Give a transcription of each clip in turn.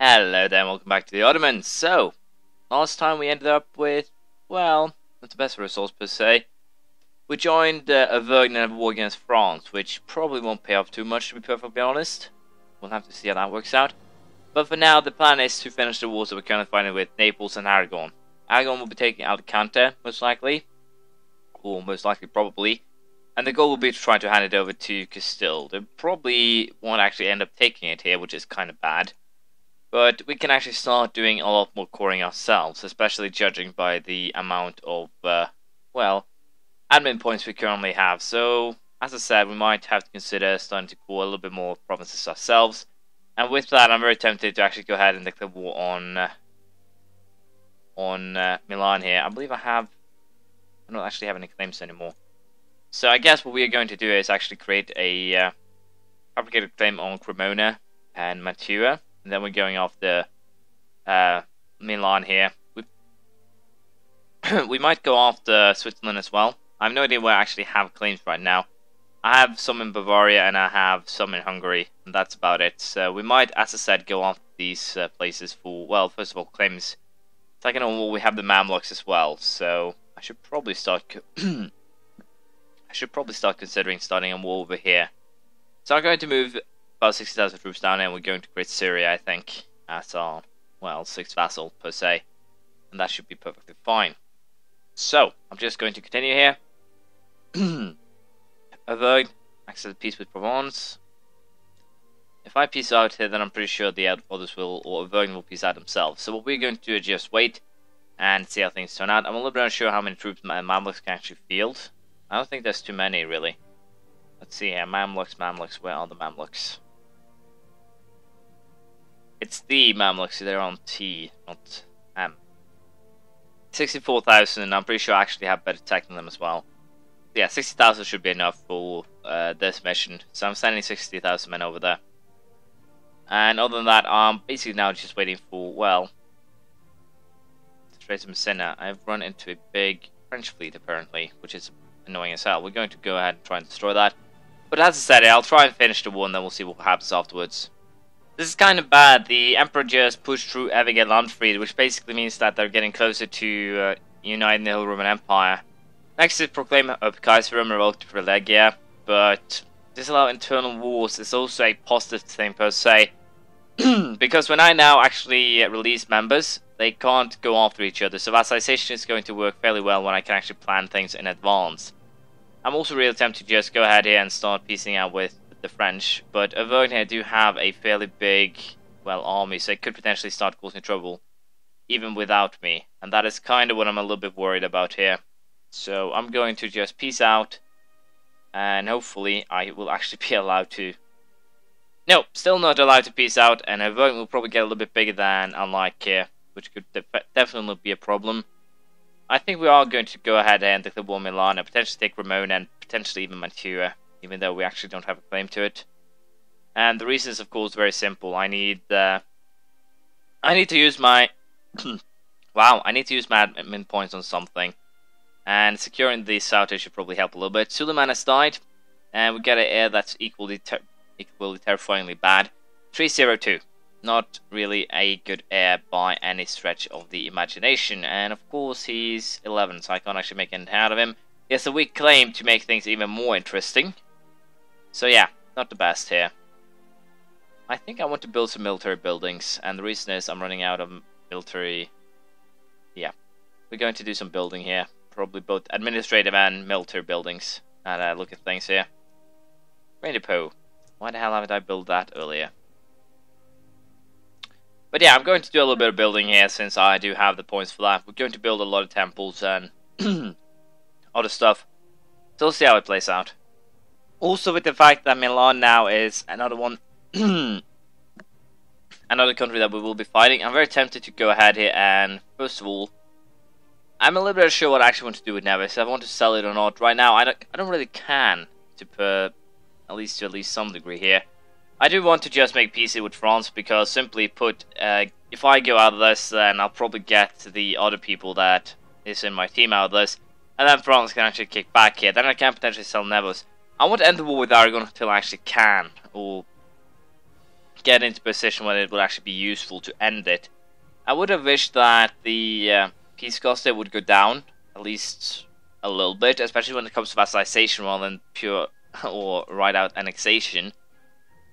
Hello there, and welcome back to the Ottomans. So, last time we ended up with, well, not the best results per se. We joined a version of a war against France, which probably won't pay off too much to be perfectly honest. We'll have to see how that works out. But for now, the plan is to finish the wars that we're currently fighting with Naples and Aragon. Aragon will be taking out Alicante, most likely. Or most likely, probably. And the goal will be to try to hand it over to Castile. They probably won't actually end up taking it here, which is kind of bad. But we can actually start doing a lot more coring ourselves, especially judging by the amount of, well, admin points we currently have. So, as I said, we might have to consider starting to core a little bit more provinces ourselves. And with that, I'm very tempted to actually go ahead and declare war on Milan here. I believe I don't actually have any claims anymore. So I guess what we are going to do is actually create a fabricated claim on Cremona and Mantua. And then we're going after Milan here. We might go after Switzerland as well. I have no idea where I actually have claims right now. I have some in Bavaria and I have some in Hungary, and that's about it. So we might, as I said, go after these places for, well, first of all, claims. Second of all, we have the Mamluks as well. So I should probably start. Considering starting a war over here. So I'm going to move about 60,000 troops down, and we're going to create Syria, I think, as our, well, 6th vassal, per se. And that should be perfectly fine. So, I'm just going to continue here. Avoid access peace with Provence. If I peace out here, then I'm pretty sure the others will, or Avoid will peace out themselves. So what we're going to do is just wait and see how things turn out. I'm a little bit unsure how many troops Mamluks can actually field. I don't think there's too many, really. Let's see here, Mamluks, where are the Mamluks? It's the Mamluks, they're on T, not M. 64,000, I'm pretty sure I actually have better tech than them as well. Yeah, 60,000 should be enough for this mission, so I'm sending 60,000 men over there. And other than that, I'm basically now just waiting for, well, Strait of Messina. I've run into a big French fleet apparently, which is annoying as hell. We're going to go ahead and try and destroy that. But as I said, I'll try and finish the war and then we'll see what happens afterwards. This is kind of bad. The Emperor just pushed through Ewige Landfried, which basically means that they're getting closer to uniting the whole Roman Empire. Next is proclaim Kaiserum revoked privilegia, but disallow internal wars is also a positive thing per se. Because when I now actually release members, they can't go after each other, so vassalization is going to work fairly well when I can actually plan things in advance. I'm also really tempted to just go ahead here and start piecing out with the French, but Auvergne here do have a fairly big, well, army, so it could potentially start causing trouble, even without me, and that is kind of what I'm a little bit worried about here. So I'm going to just peace out, and hopefully I will actually be allowed to... No, still not allowed to peace out, and Auvergne will probably get a little bit bigger than unlike here, which could definitely be a problem. I think we are going to go ahead and declare war on Milan and potentially take Ramona and potentially even Mantua, even though we actually don't have a claim to it. And the reason is, of course, very simple. I need to use my wow, I need to use my admin points on something. And securing the south should probably help a little bit. Suleiman has died, and we get an heir that's equally terrifyingly bad. 302. Not really a good heir by any stretch of the imagination. And of course he's 11, so I can't actually make anything out of him. He has a weak claim to make things even more interesting. So yeah, not the best here. I think I want to build some military buildings, and the reason is I'm running out of military... Yeah, we're going to do some building here. Probably both administrative and military buildings. And look at things here. Rain Depot. Why the hell haven't I built that earlier? But yeah, I'm going to do a little bit of building here since I do have the points for that. We're going to build a lot of temples and other stuff. So we'll see how it plays out. Also with the fact that Milan now is another one, another country that we will be fighting, I'm very tempted to go ahead here and, first of all, I'm a little bit unsure what I actually want to do with Nevis. If I want to sell it or not. Right now, I don't really can, to at least some degree here. I do want to just make peace with France because, simply put, if I go out of this, then I'll probably get the other people that is in my team out of this, and then France can actually kick back here. Then I can potentially sell Nevis. I want to end the war with Aragon until I actually can, or get into a position where it would actually be useful to end it. I would have wished that the peace cost there would go down, at least a little bit, especially when it comes to vassalization rather than pure or right out annexation.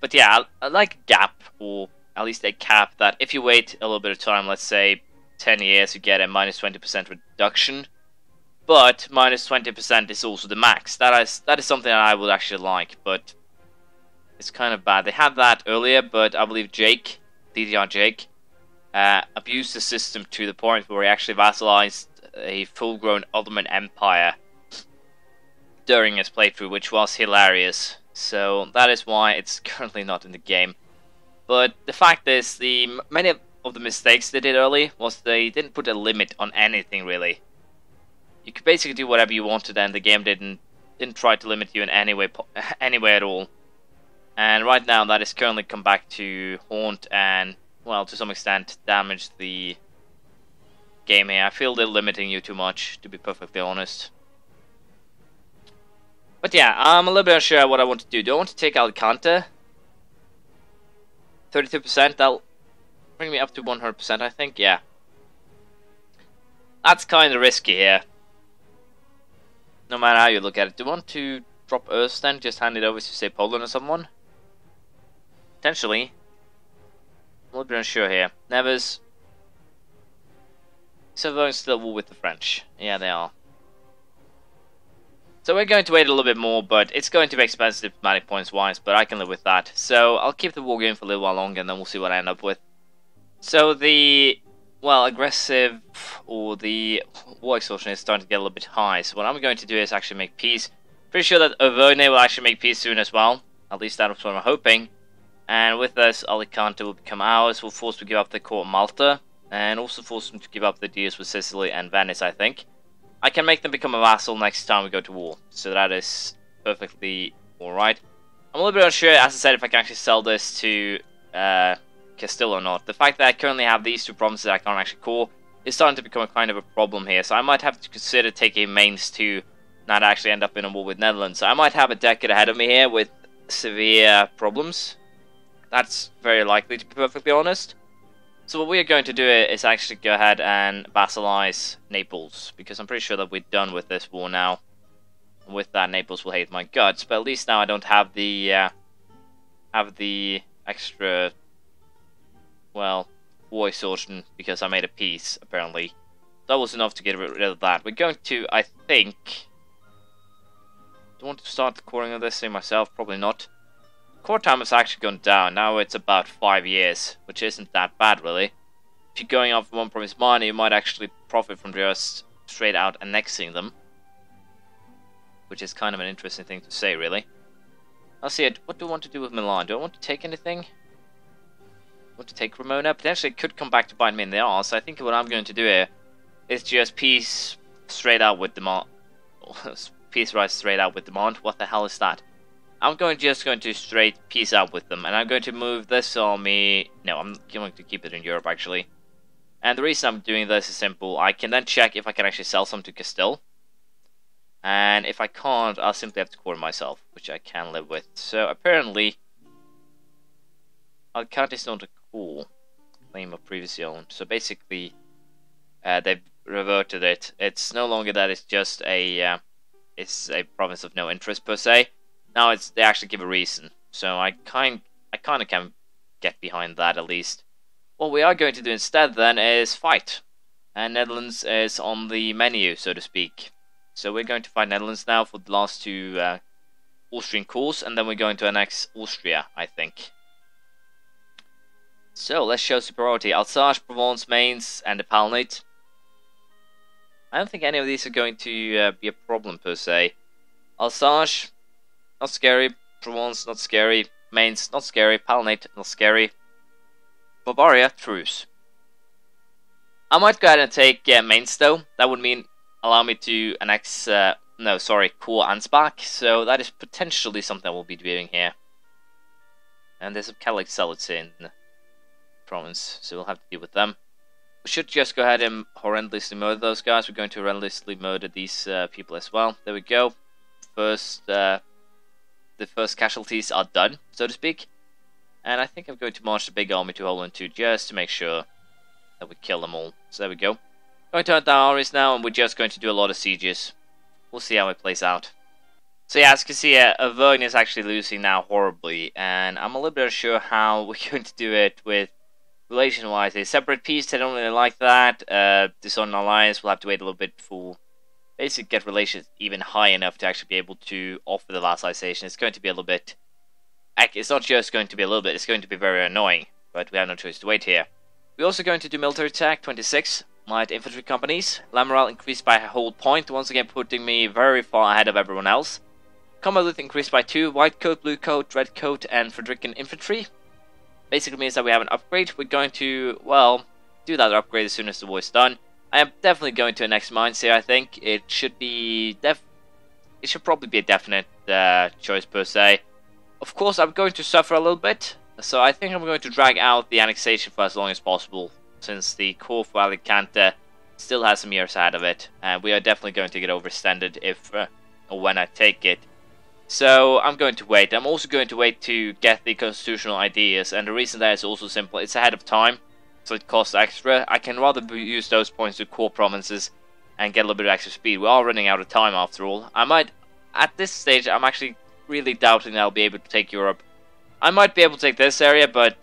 But yeah, I like a gap, or at least a cap, that if you wait a little bit of time, let's say 10 years, you get a minus 20% reduction. But minus 20% is also the max. That is something that I would actually like, but it's kind of bad. They had that earlier, but I believe Jake, DDR Jake, abused the system to the point where he actually vassalized a full-grown Ottoman Empire during his playthrough, which was hilarious. So that is why it's currently not in the game. But the fact is, many of the mistakes they did early was they didn't put a limit on anything really. You could basically do whatever you wanted, and the game didn't try to limit you in any way at all. And right now, that has currently come back to haunt and, well, to some extent, damage the game here. I feel they're limiting you too much, to be perfectly honest. But yeah, I'm a little bit unsure what I want to do. Do I want to take Alicante? 32%, that'll bring me up to 100%, I think, yeah. That's kind of risky here. No matter how you look at it. Do you want to drop Earth then? Just hand it over to, say, Poland or someone? Potentially. I'm a little bit unsure here. Nevers. So still war with the French. Yeah, they are. So we're going to wait a little bit more, but it's going to be expensive diplomatic points wise, but I can live with that. So I'll keep the war going for a little while longer, and then we'll see what I end up with. So the, well, aggressive, or the war exhaustion is starting to get a little bit high. So what I'm going to do is actually make peace. Pretty sure that Auvergne will actually make peace soon as well. At least that's what I'm hoping. And with this, Alicante will become ours. We'll force them to give up the court of Malta, and also force them to give up the deals with Sicily and Venice, I think. I can make them become a vassal next time we go to war, so that is perfectly alright. I'm a little bit unsure, as I said, if I can actually sell this to Castile or not. The fact that I currently have these two provinces I can't actually call is starting to become a kind of a problem here, so I might have to consider taking Mainz to not actually end up in a war with Netherlands. So I might have a decade ahead of me here with severe problems. That's very likely, to be perfectly honest. So what we are going to do is actually go ahead and vassalize Naples, because I'm pretty sure that we're done with this war now. And with that, Naples will hate my guts, but at least now I don't have the extra, well, war exhaustion because I made a peace, apparently. That was enough to get rid of that. We're going to, I think, do I want to start the coring of this thing myself? Probably not. Core time has actually gone down. Now it's about 5 years, which isn't that bad, really. If you're going off one province minor, you might actually profit from just straight out annexing them, which is kind of an interesting thing to say, really. I'll see it. What do I want to do with Milan? Do I want to take anything? I want to take Cremona? Potentially it could come back to bite me in the arse. I think what I'm going to do here is just peace straight out with demand. Peace right straight out with demand. What the hell is that? I'm just going to straight peace out with them, and I'm going to move this army. No, I'm going to keep it in Europe, actually. And the reason I'm doing this is simple. I can then check if I can actually sell some to Castile. And if I can't, I'll simply have to core myself, which I can live with. So apparently, Alicante is not a core claim of previously owned. So basically, they've reverted it. It's no longer that it's just a province of no interest per se. Now they actually give a reason, so I kind of can get behind that at least. What we are going to do instead then is fight, and Netherlands is on the menu, so to speak. So we're going to fight Netherlands now for the last two Austrian cores, and then we're going to annex Austria, I think. So let's show superiority. Alsace, Provence, Mainz, and the Palatinate. I don't think any of these are going to be a problem per se. Alsace, not scary. Provence, not scary. Mainz, not scary. Palatinate, not scary. Bavaria, truce. I might go ahead and take Mainz though. That would mean allow me to annex, core Ansbach. So that is potentially something we'll be doing here. And there's some Catholic zealots in the province, so we'll have to deal with them. We should just go ahead and horrendously murder those guys. We're going to horrendously murder these people as well. There we go. The first casualties are done, so to speak. And I think I'm going to march the big army to Holland too, just to make sure that we kill them all. So there we go. Going to hunt down armies now, and we're just going to do a lot of sieges. We'll see how it plays out. So yeah, as you can see, Auvergne is actually losing now horribly, and I'm a little bit unsure how we're going to do it with relation-wise. A separate peace, they don't really like that. Dishonored alliance, we'll have to wait a little bit for basically get relations even high enough to actually be able to offer the vassalization. It's going to be a little bit... It's not just going to be a little bit, it's going to be very annoying, but we have no choice to wait here. We're also going to do military attack, 26. Light infantry companies. Land morale increased by a whole point, once again putting me very far ahead of everyone else. Combat loot increased by 2. White coat, blue coat, red coat, and Frederican infantry. Basically means that we have an upgrade. We're going to, well, do that upgrade as soon as the war is done. I am definitely going to annex mines here, I think. It should be it should probably be a definite choice per se. Of course, I'm going to suffer a little bit, so I think I'm going to drag out the annexation for as long as possible, since the core for Alicante still has some years ahead of it, and we are definitely going to get overextended if or when I take it. So I'm going to wait. I'm also going to wait to get the constitutional ideas, and the reason that is also simple. It's ahead of time, so it costs extra. I can rather use those points to core provinces and get a little bit of extra speed. We are running out of time after all. I might, at this stage, I'm actually really doubting that I'll be able to take Europe. I might be able to take this area, but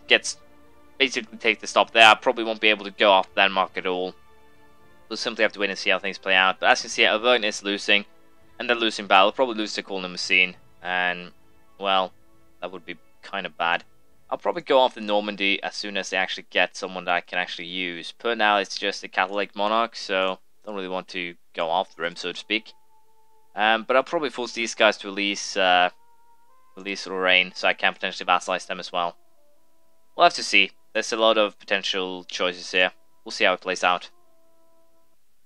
basically take the stop there. I probably won't be able to go off Denmark at all. We'll simply have to wait and see how things play out. But as you can see, Auvergne is losing, and they're losing battle. Probably lose to Colonel Messine, and well, that would be kind of bad. I'll probably go off the Normandy as soon as they actually get someone that I can actually use. Per now, it's just a Catholic monarch, so don't really want to go after him, so to speak. But I'll probably force these guys to release Lorraine, so I can potentially vassalize them as well. We'll have to see. There's a lot of potential choices here. We'll see how it plays out.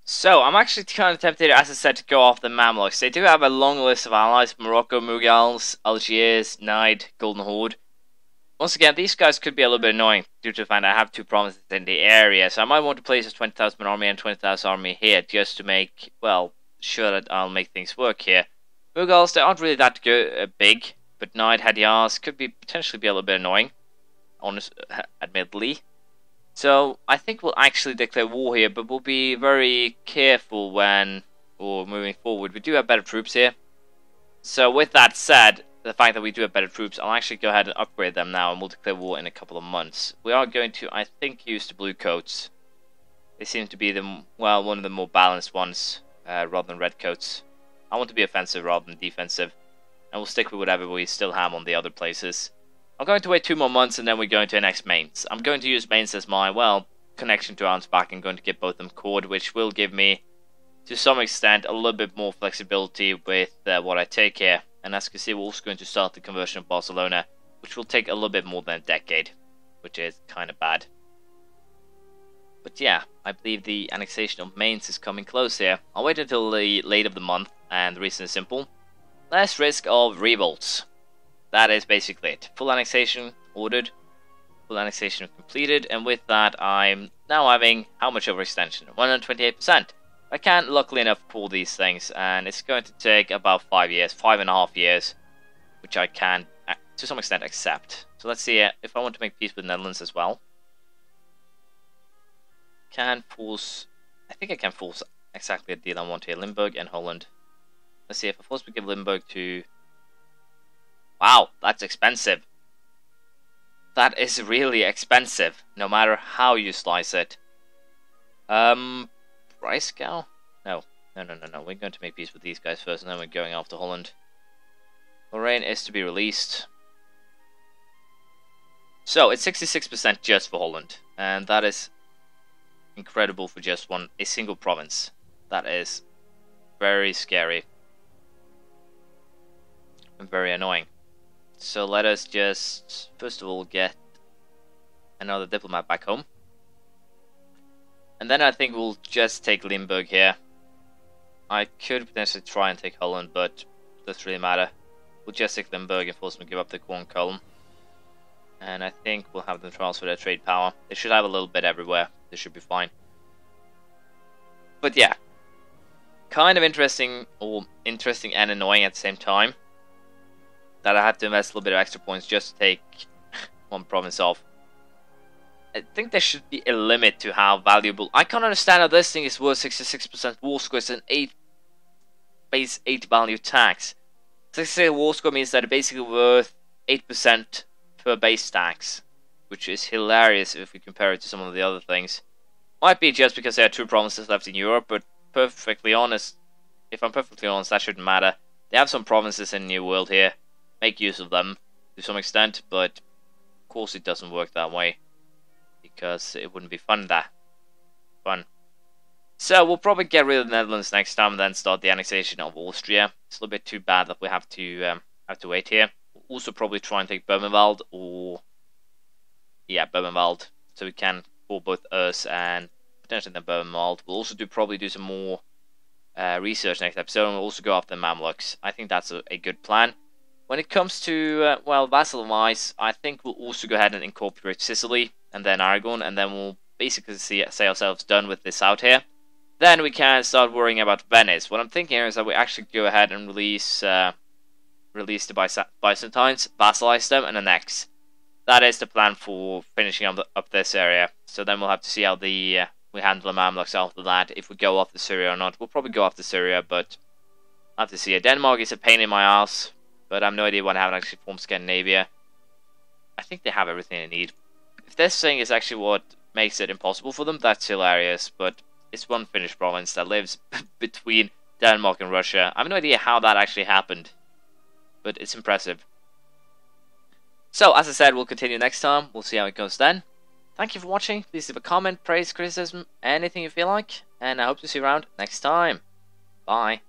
So, I'm actually kind of tempted, as I said, to go off the Mamluks. They do have a long list of allies: Morocco, Mughals, Algiers, Najd, Golden Horde. Once again, these guys could be a little bit annoying due to the fact that I have 2 provinces in the area, so I might want to place a 20,000 army and 20,000 army here just to make, well, sure that I'll make things work here. Mughals, they aren't really that good, big, but Najd, Hadiars could potentially be a little bit annoying, admittedly. So I think we'll actually declare war here, but we'll be very careful moving forward. We do have better troops here. So with that said, the fact that we do have better troops, I'll actually go ahead and upgrade them now, and we'll declare war in a couple of months. We are going to, I think, use the blue coats. They seem to be one of the more balanced ones, rather than red coats. I want to be offensive rather than defensive, and we'll stick with whatever we still have on the other places. I'm going to wait 2 more months, and then we're going to annex Mainz. I'm going to use Mainz as my, connection to Ansbach. I'm going to get both of them cored, which will give me, to some extent, a little bit more flexibility with what I take here. And as you can see, we're also going to start the conversion of Barcelona, which will take a little bit more than a decade, which is kind of bad. But yeah, I believe the annexation of Mainz is coming close here. I'll wait until the late of the month, and the reason is simple. Less risk of revolts. That is basically it. Full annexation ordered, full annexation completed, and with that I'm now having how much overextension? 128%. I can luckily enough pull these things, and it's going to take about 5 years, 5.5 years, which I can to some extent accept. So let's see if I want to make peace with the Netherlands as well. I think I can force exactly a deal I want here. Limburg and Holland. Let's see if I force to give Limburg to... Wow, that's expensive. That is really expensive, no matter how you slice it. Breisgau? No. We're going to make peace with these guys first, and then we're going after Holland. Lorraine is to be released. So, it's 66% just for Holland, and that is incredible for just a single province. That is very scary. And very annoying. So let us just, first of all, get another diplomat back home. And then I think we'll just take Limburg here. I could potentially try and take Holland, but it doesn't really matter. We'll just take Limburg and force them to give up the Corn Column. And I think we'll have them transfer their trade power. They should have a little bit everywhere. They should be fine. But yeah. Kind of interesting and annoying at the same time. That I had to invest a little bit of extra points just to take one province off. I think there should be a limit to how valuable. I can't understand how this thing is worth 66% war score. It's an 8 base 8 value tax. 66 war score means that it's basically worth 8% per base tax, which is hilarious if we compare it to some of the other things. Might be just because there are 2 provinces left in Europe, but perfectly honest, if I'm perfectly honest, that shouldn't matter. They have some provinces in the New World here. Make use of them to some extent, but of course it doesn't work that way, because it wouldn't be fun. So we'll probably get rid of the Netherlands next time, and then start the annexation of Austria. It's a little bit too bad that we have to wait here. We'll also probably try and take Böhmenwald, Böhmenwald, so we can for both us and potentially the Böhmenwald. We'll also probably do some more research next episode, and we'll also go after the Mamluks. I think that's a good plan. When it comes to vassal-wise, I think we'll also go ahead and incorporate Sicily and then Aragon, and then we'll basically say ourselves done with this out here. Then we can start worrying about Venice. What I'm thinking here is that we actually go ahead and release the Byzantines, vassalize them, and annex. That is the plan for finishing up this area. So then we'll have to see how we handle the Mamluks after that. If we go after Syria or not, we'll probably go after Syria, but I'll have to see it. Denmark is a pain in my ass, but I have no idea what happened actually formed Scandinavia. I think they have everything they need. If this thing is actually what makes it impossible for them, that's hilarious, but it's one Finnish province that lives between Denmark and Russia. I have no idea how that actually happened, but it's impressive. So, as I said, we'll continue next time. We'll see how it goes then. Thank you for watching. Please leave a comment, praise, criticism, anything you feel like, and I hope to see you around next time. Bye.